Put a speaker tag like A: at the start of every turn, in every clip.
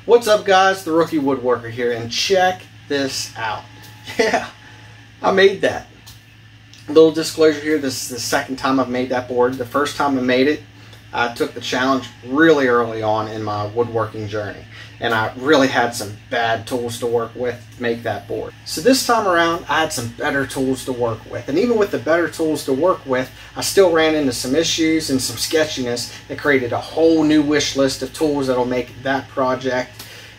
A: What's up guys, the Rookie Woodworker here, and check this out. Yeah, I made that. Little disclosure here, this is the second time I've made that board. The first time I made it, I took the challenge really early on in my woodworking journey, and I really had some bad tools to work with to make that board. So this time around, I had some better tools to work with, and even with the better tools to work with, I still ran into some issues and some sketchiness that created a whole new wish list of tools that'll make that project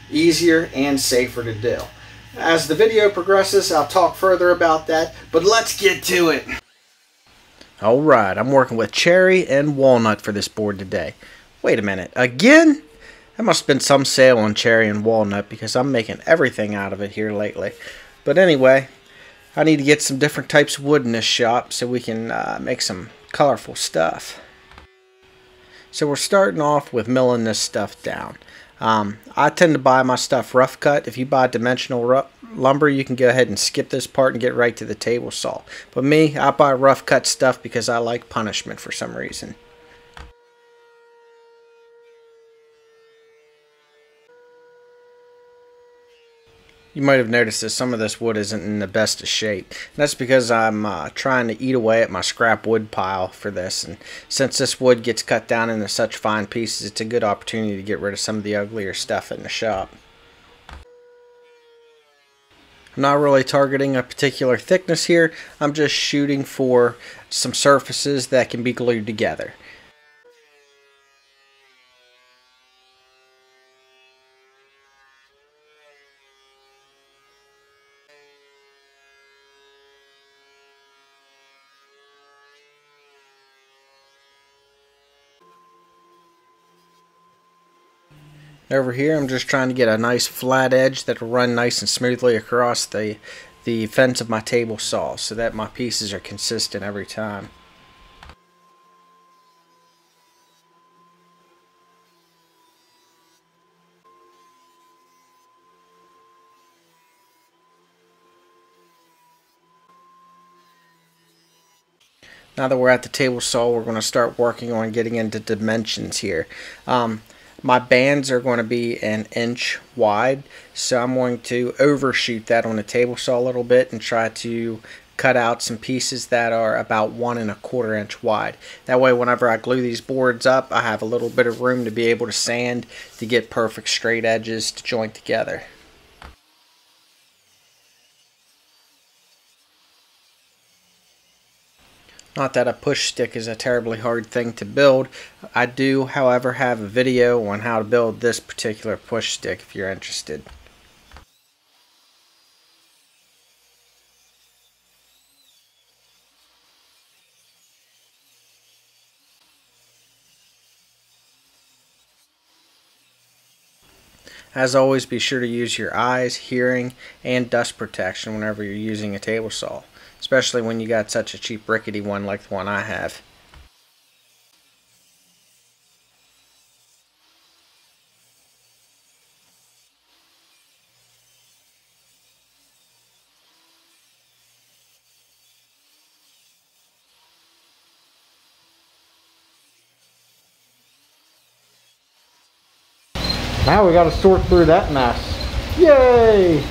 A: easier and safer to do. As the video progresses, I'll talk further about that, but let's get to it.
B: Alright, I'm working with cherry and walnut for this board today. Wait a minute, again? There must have been some sale on cherry and walnut because I'm making everything out of it here lately. But anyway, I need to get some different types of wood in this shop so we can make some colorful stuff. So we're starting off with milling this stuff down. I tend to buy my stuff rough cut. If you buy dimensional lumber, you can go ahead and skip this part and get right to the table saw. But me, I buy rough cut stuff because I like punishment for some reason. You might have noticed that some of this wood isn't in the best of shape. And that's because I'm trying to eat away at my scrap wood pile for this. And since this wood gets cut down into such fine pieces, it's a good opportunity to get rid of some of the uglier stuff in the shop. I'm not really targeting a particular thickness here. I'm just shooting for some surfaces that can be glued together. Over here I'm just trying to get a nice flat edge that will run nice and smoothly across the fence of my table saw so that my pieces are consistent every time. Now that we're at the table saw, we're going to start working on getting into dimensions here. My bands are going to be 1 inch wide, so I'm going to overshoot that on the table saw a little bit and try to cut out some pieces that are about 1 1/4 inch wide. That way whenever I glue these boards up, I have a little bit of room to be able to sand to get perfect straight edges to joint together. Not that a push stick is a terribly hard thing to build. I do, however, have a video on how to build this particular push stick if you're interested. As always, be sure to use your eyes, hearing, and dust protection whenever you're using a table saw, especially when you got such a cheap rickety one like the one I have.
A: Now we got to sort through that mess. Yay!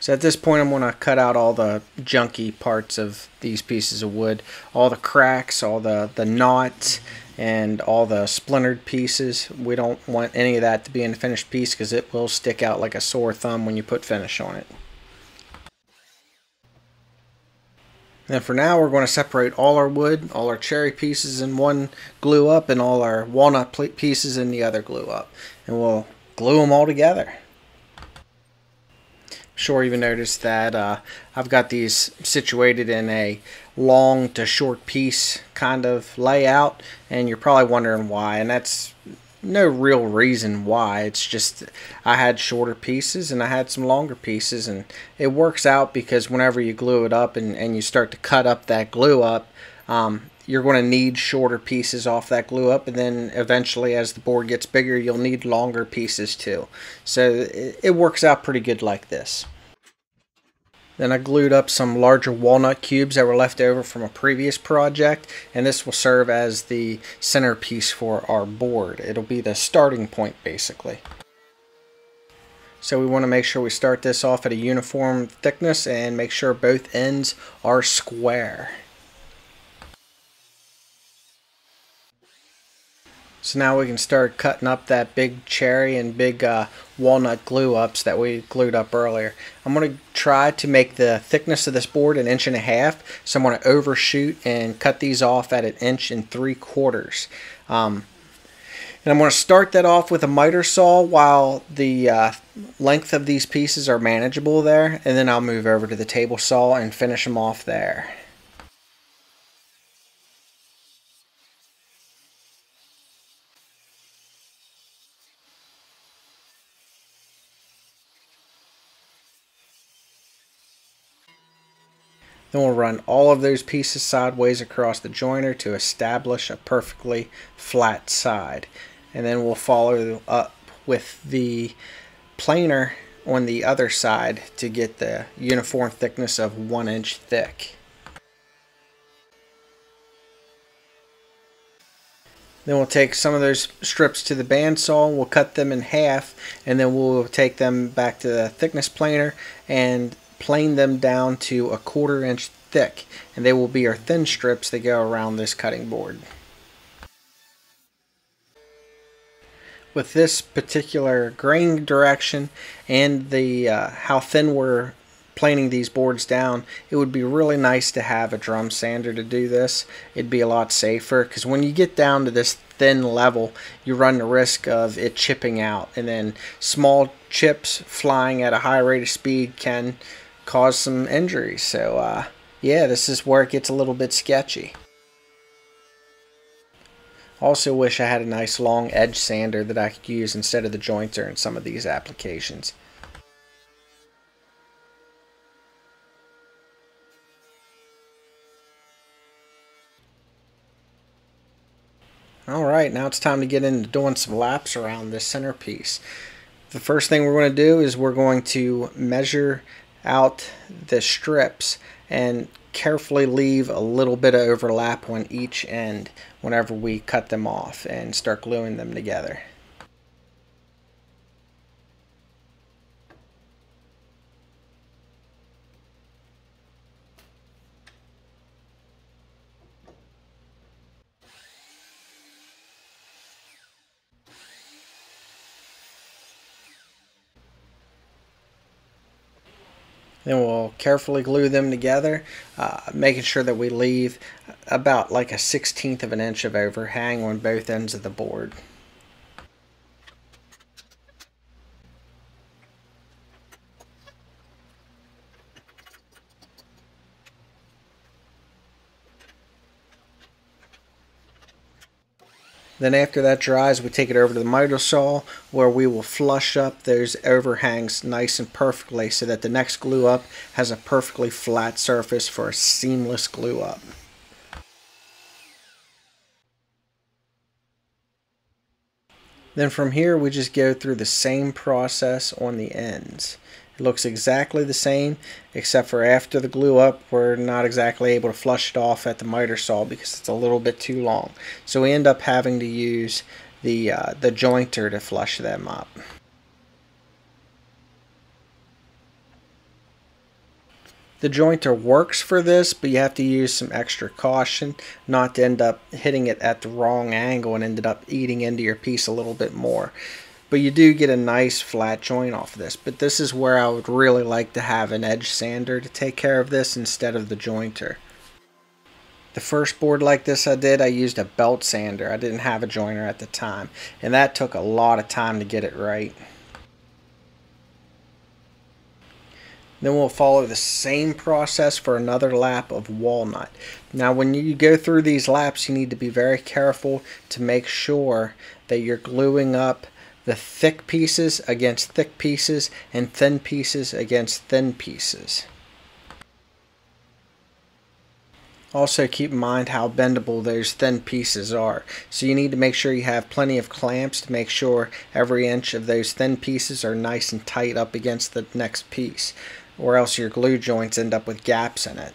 B: So at this point I'm going to cut out all the junky parts of these pieces of wood. All the cracks, all the knots, and all the splintered pieces. We don't want any of that to be in the finished piece because it will stick out like a sore thumb when you put finish on it. And for now we're going to separate all our wood, all our cherry pieces in one glue up, and all our walnut pieces in the other glue up. And we'll glue them all together. I'm sure you've noticed that I've got these situated in a long to short piece kind of layout, and you're probably wondering why, and that's no real reason why. It's just I had shorter pieces and I had some longer pieces, and it works out because whenever you glue it up and you start to cut up that glue up, you're going to need shorter pieces off that glue up, and then eventually as the board gets bigger you'll need longer pieces too. So it works out pretty good like this. Then I glued up some larger walnut cubes that were left over from a previous project, and this will serve as the centerpiece for our board. It'll be the starting point basically. So we want to make sure we start this off at a uniform thickness and make sure both ends are square. So now we can start cutting up that big cherry and big walnut glue ups that we glued up earlier. I'm going to try to make the thickness of this board 1.5 inches, so I'm going to overshoot and cut these off at 1 3/4 inches. And I'm going to start that off with a miter saw while the length of these pieces are manageable there, and then I'll move over to the table saw and finish them off there. Then we'll run all of those pieces sideways across the joiner to establish a perfectly flat side. And then we'll follow up with the planer on the other side to get the uniform thickness of 1 inch thick. Then we'll take some of those strips to the bandsaw, we'll cut them in half, and then we'll take them back to the thickness planer and plane them down to 1/4 inch thick, and they will be our thin strips that go around this cutting board. With this particular grain direction and the how thin we're planing these boards down, it would be really nice to have a drum sander to do this. It'd be a lot safer, because when you get down to this thin level, you run the risk of it chipping out, and then small chips flying at a high rate of speed can cause some injuries. So yeah, this is where it gets a little bit sketchy. Also wish I had a nice long edge sander that I could use instead of the jointer in some of these applications. Alright, now it's time to get into doing some laps around this centerpiece. The first thing we're going to do is we're going to measure out the strips and carefully leave a little bit of overlap on each end whenever we cut them off and start gluing them together. Then we'll carefully glue them together, making sure that we leave about like a 1/16 of an inch of overhang on both ends of the board. Then after that dries, we take it over to the miter saw, where we will flush up those overhangs nice and perfectly so that the next glue up has a perfectly flat surface for a seamless glue up. Then from here we just go through the same process on the ends. It looks exactly the same, except for after the glue up we're not exactly able to flush it off at the miter saw because it's a little bit too long. So we end up having to use the jointer to flush them up. The jointer works for this, but you have to use some extra caution not to end up hitting it at the wrong angle and ended up eating into your piece a little bit more. But you do get a nice flat joint off of this. But this is where I would really like to have an edge sander to take care of this instead of the jointer. The first board like this I used a belt sander. I didn't have a jointer at the time, and that took a lot of time to get it right. Then we'll follow the same process for another lap of walnut. Now when you go through these laps, you need to be very careful to make sure that you're gluing up the thick pieces against thick pieces and thin pieces against thin pieces. Also keep in mind how bendable those thin pieces are. So you need to make sure you have plenty of clamps to make sure every inch of those thin pieces are nice and tight up against the next piece. or else your glue joints end up with gaps in it.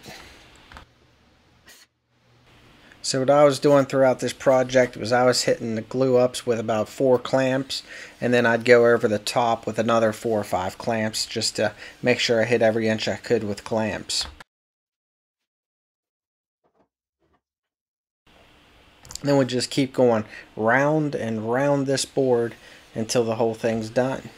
B: So what I was doing throughout this project was I was hitting the glue ups with about 4 clamps, and then I'd go over the top with another 4 or 5 clamps just to make sure I hit every inch I could with clamps. And then we just keep going round and round this board until the whole thing's done.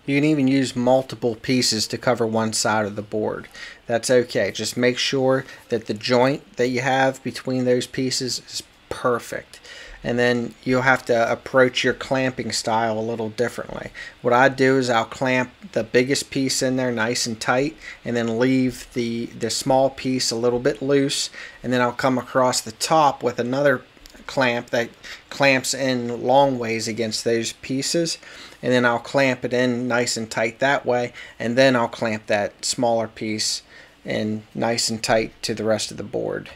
B: You can even use multiple pieces to cover one side of the board. That's okay. Just make sure that the joint that you have between those pieces is perfect. And then you'll have to approach your clamping style a little differently. What I do is I'll clamp the biggest piece in there nice and tight, and then leave the small piece a little bit loose, and then I'll come across the top with another clamp that clamps in long ways against those pieces, and then I'll clamp it in nice and tight that way, and then I'll clamp that smaller piece in nice and tight to the rest of the board.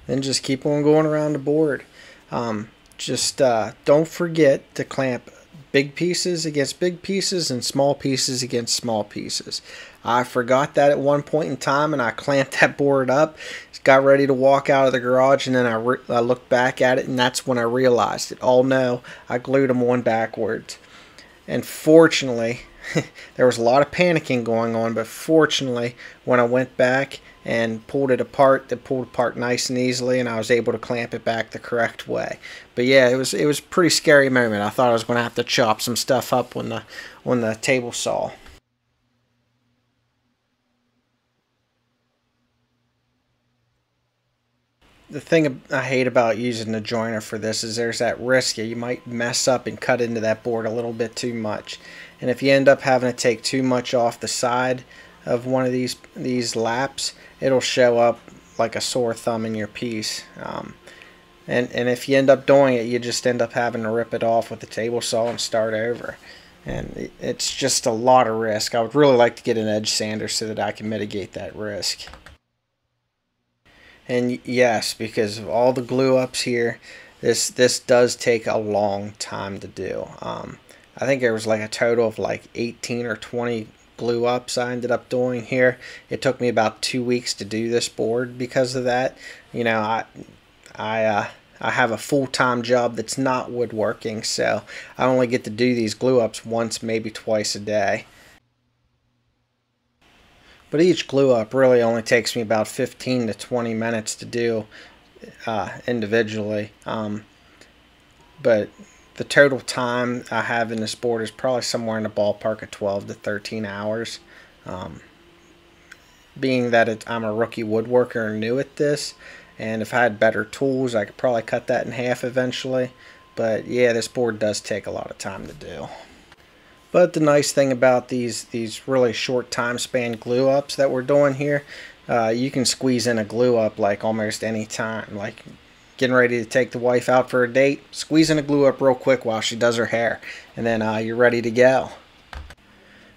B: Then just keep on going around the board. Don't forget to clamp big pieces against big pieces and small pieces against small pieces. I forgot that at one point in time, and I clamped that board up, got ready to walk out of the garage, and then I looked back at it, and that's when I realized it. Oh no, I glued them on backwards. And fortunately, there was a lot of panicking going on, but fortunately, when I went back and pulled it apart nice and easily, and I was able to clamp it back the correct way. But yeah, it was a pretty scary moment. I thought I was going to have to chop some stuff up on the table saw. The thing I hate about using the joiner for this is there's that risk you might mess up and cut into that board a little bit too much. And if you end up having to take too much off the side of one of these laps, it'll show up like a sore thumb in your piece. And if you end up doing it, you just end up having to rip it off with the table saw and start over. And it's just a lot of risk. I would really like to get an edge sander so that I can mitigate that risk. And yes, because of all the glue ups here, this does take a long time to do. I think there was like a total of like 18 or 20 glue ups I ended up doing here. It took me about 2 weeks to do this board because of that. You know, I have a full-time job that's not woodworking, so I only get to do these glue ups once, maybe twice a day. But each glue up really only takes me about 15 to 20 minutes to do individually. But the total time I have in this board is probably somewhere in the ballpark of 12 to 13 hours. Being that I'm a rookie woodworker and new at this, and if I had better tools, I could probably cut that in half eventually. But yeah, this board does take a lot of time to do. But the nice thing about these really short time span glue ups that we're doing here, you can squeeze in a glue up like almost any time. Like getting ready to take the wife out for a date, squeeze in a glue up real quick while she does her hair, and then you're ready to go.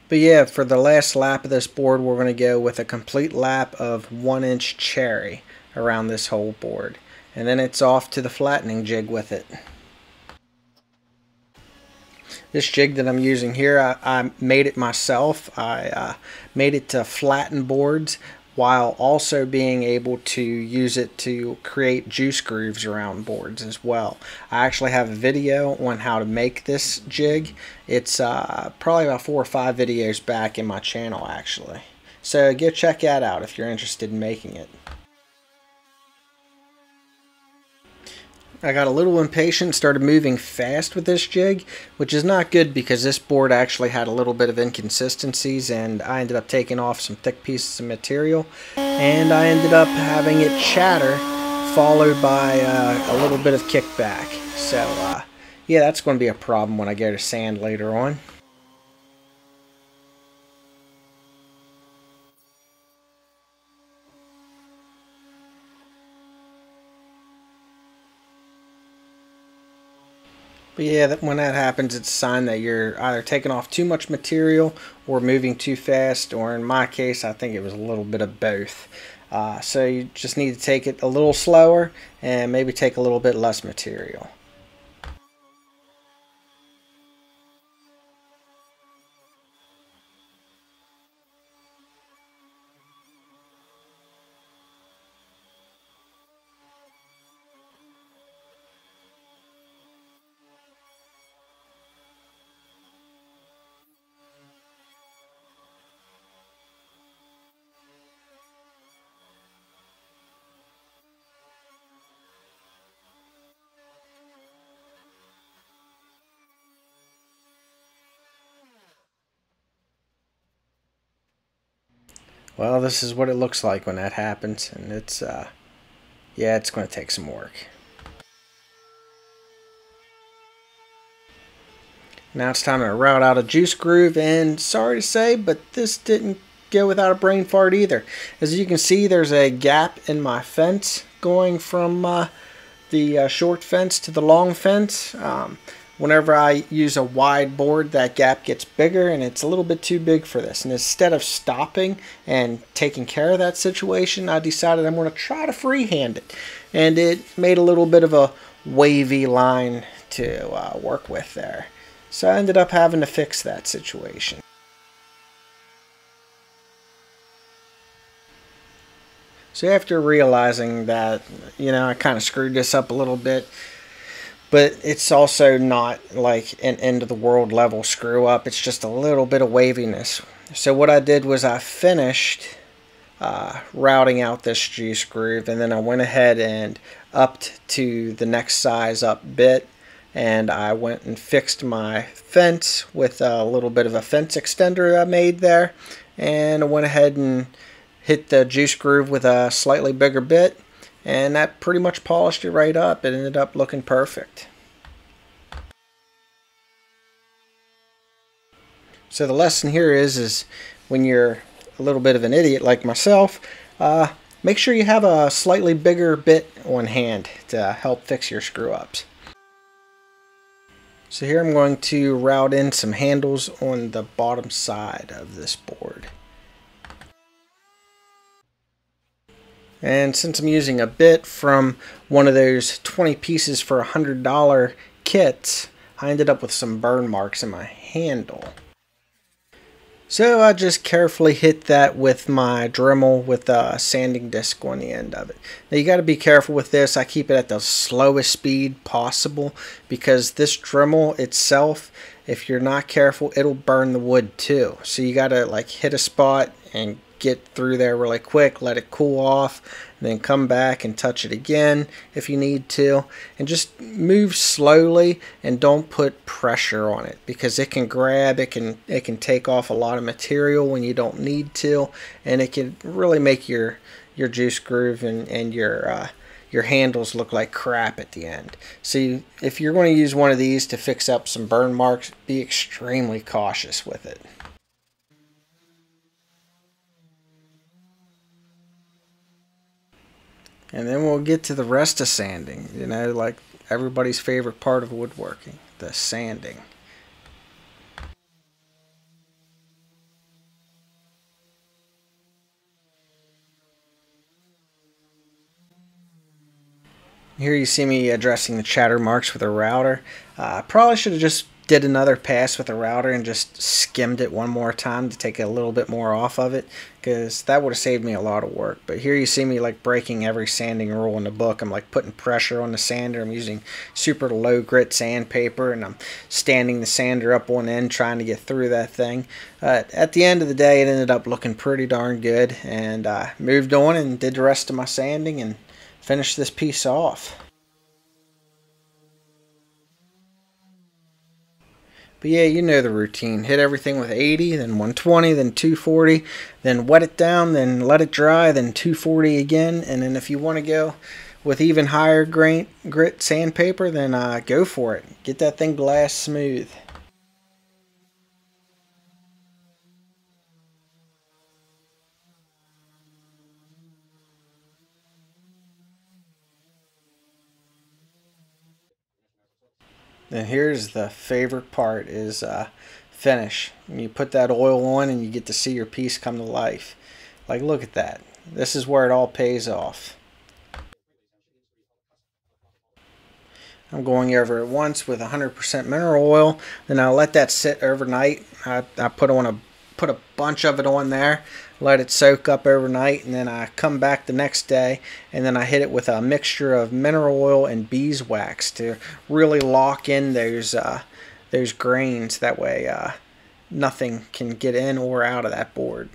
B: But yeah, for the last lap of this board, we're going to go with a complete lap of 1-inch cherry around this whole board. And then it's off to the flattening jig with it. This jig that I'm using here, I made it myself. I made it to flatten boards while also being able to use it to create juice grooves around boards as well. I actually have a video on how to make this jig. It's probably about 4 or 5 videos back in my channel actually. So go check that out if you're interested in making it. I got a little impatient, started moving fast with this jig, which is not good because this board actually had a little bit of inconsistencies, and I ended up taking off some thick pieces of material, and I ended up having it chatter, followed by a little bit of kickback. So yeah, that's going to be a problem when I go to sand later on. But yeah, when that happens, it's a sign that you're either taking off too much material or moving too fast, or in my case, I think it was a little bit of both. So you just need to take it a little slower and maybe take a little bit less material. Well, this is what it looks like when that happens, and it's yeah, it's going to take some work. Now it's time to route out a juice groove, and sorry to say, but this didn't go without a brain fart either. As you can see, there's a gap in my fence going from the short fence to the long fence. Whenever I use a wide board, that gap gets bigger, and it's a little bit too big for this. And instead of stopping and taking care of that situation, I decided I'm going to try to freehand it. And it made a little bit of a wavy line to work with there. So I ended up having to fix that situation. So after realizing that, you know, I kind of screwed this up a little bit, but it's also not like an end of the world level screw up. It's just a little bit of waviness. So what I did was I finished routing out this juice groove, and then I went ahead and upped to the next size up bit, and I went and fixed my fence with a little bit of a fence extender I made there, and I went ahead and hit the juice groove with a slightly bigger bit, and that pretty much polished it right up. It ended up looking perfect. So the lesson here is when you're a little bit of an idiot like myself, make sure you have a slightly bigger bit on hand to help fix your screw ups. So here I'm going to route in some handles on the bottom side of this board. And since I'm using a bit from one of those 20 pieces for $100 kits, I ended up with some burn marks in my handle. So I just carefully hit that with my Dremel with a sanding disc on the end of it. Now you got to be careful with this. I keep it at the slowest speed possible because this Dremel itself, if you're not careful, it'll burn the wood too. So you got to like hit a spot and get through there really quick, let it cool off, and then come back and touch it again if you need to, and just move slowly and don't put pressure on it because it can grab, it can take off a lot of material when you don't need to, and it can really make your juice groove and your handles look like crap at the end. So if you're going to use one of these to fix up some burn marks, be extremely cautious with it. And then we'll get to the rest of sanding, you know, like everybody's favorite part of woodworking, the sanding. Here you see me addressing the chatter marks with a router. I probably should have just did another pass with a router and just skimmed it one more time to take a little bit more off of it, because that would have saved me a lot of work. But here you see me like breaking every sanding rule in the book. I'm like putting pressure on the sander. I'm using super low grit sandpaper, and I'm standing the sander up one end trying to get through that thing. At the end of the day, it ended up looking pretty darn good, and I moved on and did the rest of my sanding and finished this piece off. But yeah, you know the routine. Hit everything with 80, then 120, then 240, then wet it down, then let it dry, then 240 again. And then if you want to go with even higher grit sandpaper, then go for it. Get that thing glass smooth. Then here's the favorite part is finish. When you put that oil on and you get to see your piece come to life. Like, look at that. This is where it all pays off. I'm going over it once with 100% mineral oil. Then I'll let that sit overnight. I put a bunch of it on there, let it soak up overnight, and then I come back the next day and then I hit it with a mixture of mineral oil and beeswax to really lock in those grains. That way nothing can get in or out of that board.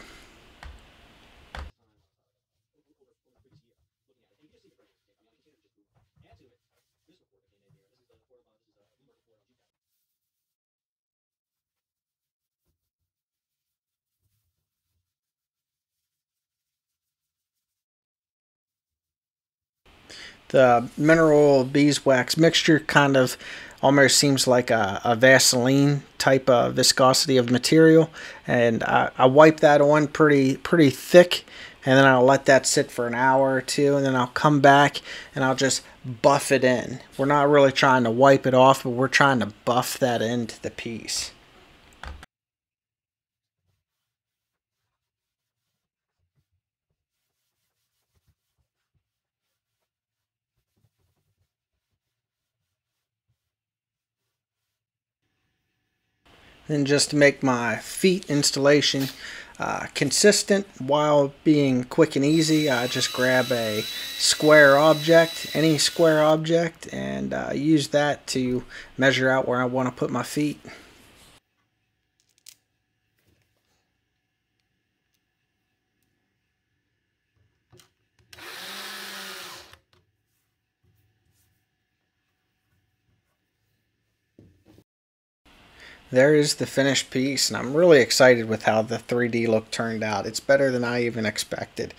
B: The mineral oil beeswax mixture kind of almost seems like a Vaseline type of viscosity of material, and I wipe that on pretty thick, and then I'll let that sit for an hour or two, and then I'll come back and I'll just buff it in. We're not really trying to wipe it off, but we're trying to buff that into the piece. Then just to make my feet installation consistent while being quick and easy, I just grab a square object, any square object, and use that to measure out where I want to put my feet. There is the finished piece, and I'm really excited with how the 3D look turned out. It's better than I even expected.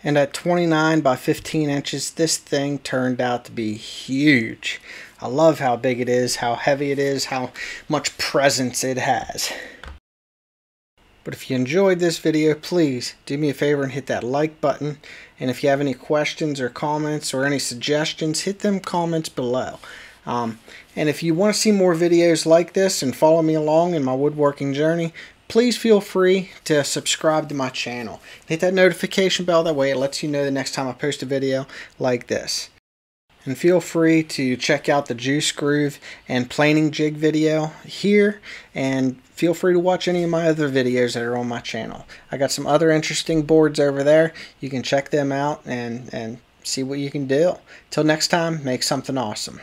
B: And at 29 by 15 inches, this thing turned out to be huge. I love how big it is, how heavy it is, how much presence it has. But if you enjoyed this video, please do me a favor and hit that like button. And if you have any questions or comments or any suggestions, hit them comments below. And if you want to see more videos like this and follow me along in my woodworking journey, please feel free to subscribe to my channel. Hit that notification bell, that way it lets you know the next time I post a video like this. And feel free to check out the juice groove and planing jig video here, and feel free to watch any of my other videos that are on my channel. I got some other interesting boards over there. You can check them out and see what you can do. Till next time, make something awesome.